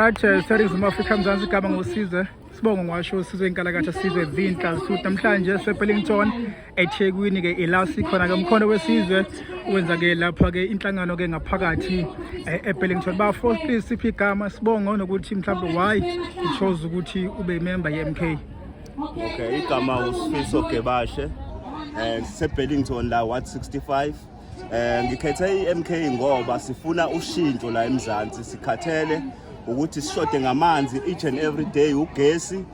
Sari Zuma Afrika Mzansi Igama ngosize sibongo ngiwasho sizwe inkalakatha sizwe zinhla zisuthi namhlanje sePellington eThekwini ke ila sikhona ke umkhondo wesizwe wenza ke lapha ke inhlangano ke ngaphakathi ePellington bafostisa siphi igama sibongo nokuthi mhlawumbe why you chose ukuthi ube member yeMK. Okay, igama uSifiso Gebashe sePellington la Ward 65. Ngikhethe iMK ngoba sifuna ushintsho la eMzansi sikhathele ukuthi sishode ngamanzi each and every day ugesi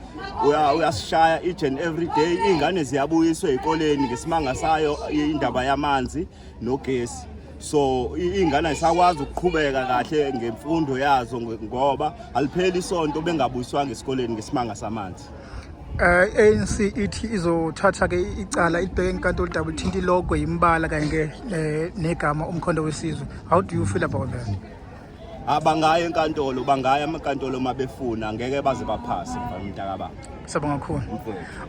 uyasishaya each and every day ingane ziyabuyiswa ezikoleni ngesimanga sayo indaba yamanzi nogesi so ingane ayisakwazi ukuqhubeka kahle ngemfundo yazo ngoba alipheli isonto bengabuyiswanga esikoleni ngesimanga samanzi. ANC ithi izothatha ke icala ibheke enkantolo double thinti logo imbala kanye negama umkhondo wesizwe. How do you feel about that? Abangaya enkantolo bangaya amankantolo mabefuna ngeke baze baphase mntaka baba. Sabonga kakhulu.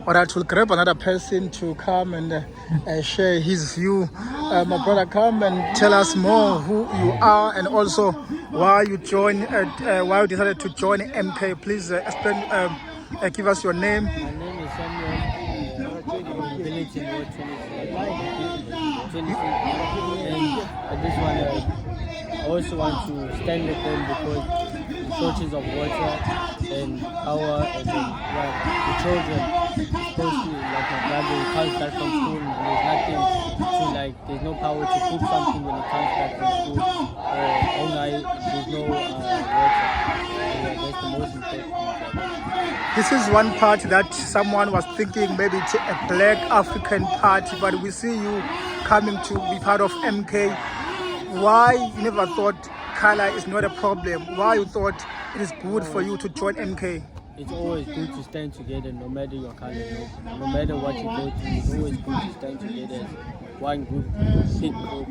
Alright, we'll grab another person to come and share his view. My brother, come and tell us more who you are and also why you why you decided to join MK. Please explain. Give us your name. My name is Samuel. And I also want to stand with them because the shortage of water and power and the children, especially like my brother, he comes back from school and there's nothing to there's no power to cook something when he comes back from school. All night there's no water. That's the most important. This is one party that someone was thinking maybe it's a black African party, but we see you coming to be part of MK. Why you never thought color is not a problem? Why you thought it is good for you to join MK? It's always good to stand together no matter your color, no matter what you go through. It's always good to stand together as one group, big group.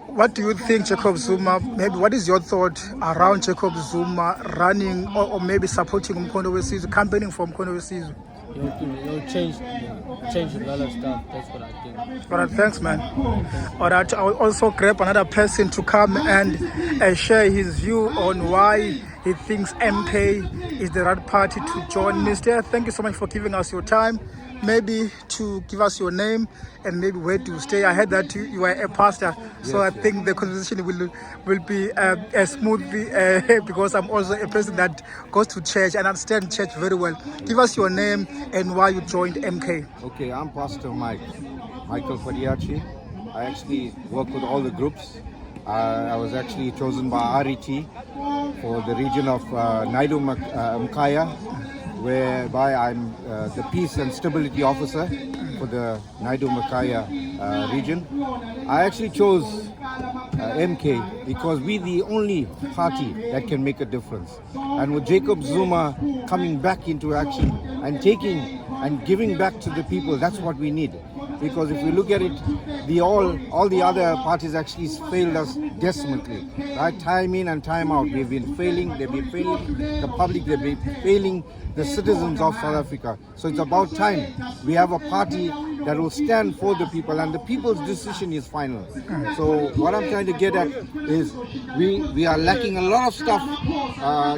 What do you think, Jacob Zuma? Maybe what is your thought around Jacob Zuma running or maybe supporting Umkhondo Wesizwe, campaigning for Umkhondo Wesizwe? You'll change a lot of stuff. That's what I think. All right, thanks, man. All right, I will also grab another person to come and share his view on why he thinks MK is the right party to join. Mister, thank you so much for giving us your time. Maybe to give us your name and maybe where to stay. I heard that you are a pastor, so I think the conversation will be smoothly because I'm also a person that goes to church and understands church very well. Give us your name and why you joined MK. Okay, I'm Pastor Michael Fadiachi. I actually work with all the groups. I was actually chosen by RET for the region of Naidu Mkaya, whereby I'm the Peace and Stability Officer for the Naidu Mkaya region. I actually chose MK because we're the only party that can make a difference. And with Jacob Zuma coming back into action and taking and giving back to the people, that's what we need. Because if we look at it, all the other parties actually failed us desperately. Right? Time in and time out, we've been failing. They've been failing the public. They've been failing the citizens of South Africa. So it's about time we have a party that will stand for the people, and the people's decision is final. So what I'm trying to get at is we are lacking a lot of stuff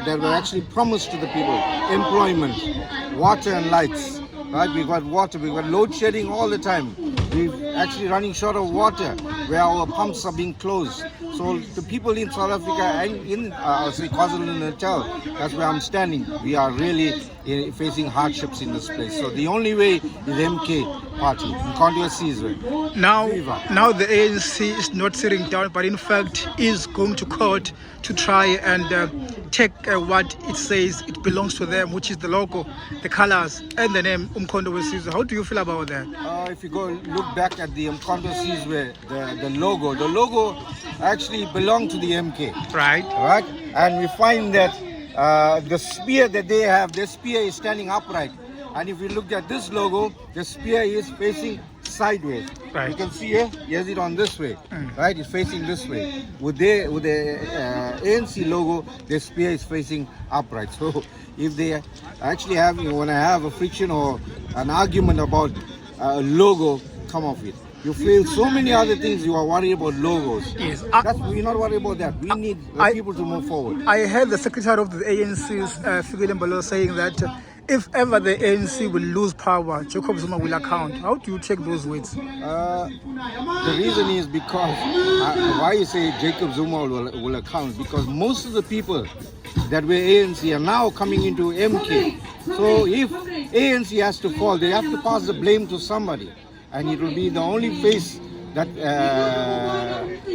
that were actually promised to the people: employment, water and lights. Right, we've got water, we've got load shedding all the time. We're actually running short of water where our pumps are being closed. So the people in South Africa and in KwaZulu-Natal, that's where I'm standing, we are really facing hardships in this place. So the only way is MK party, Umkhondo Wesizwe. Now the ANC is not sitting down, but in fact is going to court to try and take what it says it belongs to them, which is the logo, the colors, and the name Umkhondo Wesizwe. How do you feel about that? If you go look back at the Umkhondo Wesizwe, the logo actually belonged to the MK. Right. Right? And we find that the spear that they have, the spear is standing upright. And if you look at this logo, the spear is facing sideways. Right. You can see here, here's it on this way. Right, it's facing this way. With the ANC logo, the spear is facing upright. So if they actually want to have a friction or an argument about a logo, come off it. You fail so many other things. You are worried about logos. Yes. We're not worried about that. We need the people to move forward. I heard the secretary of the ANC's Fikile Mbalo saying that if ever the ANC will lose power, Jacob Zuma will account. How do you check those words? The reason is because why you say Jacob Zuma will account, because most of the people that were ANC are now coming into MK. So if ANC has to fall, they have to pass the blame to somebody, and it will be the only face that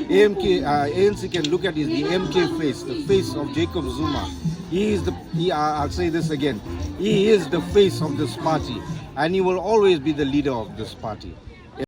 ANC can look at is the MK face, the face of Jacob Zuma. I'll say this again, he is the face of this party, and he will always be the leader of this party.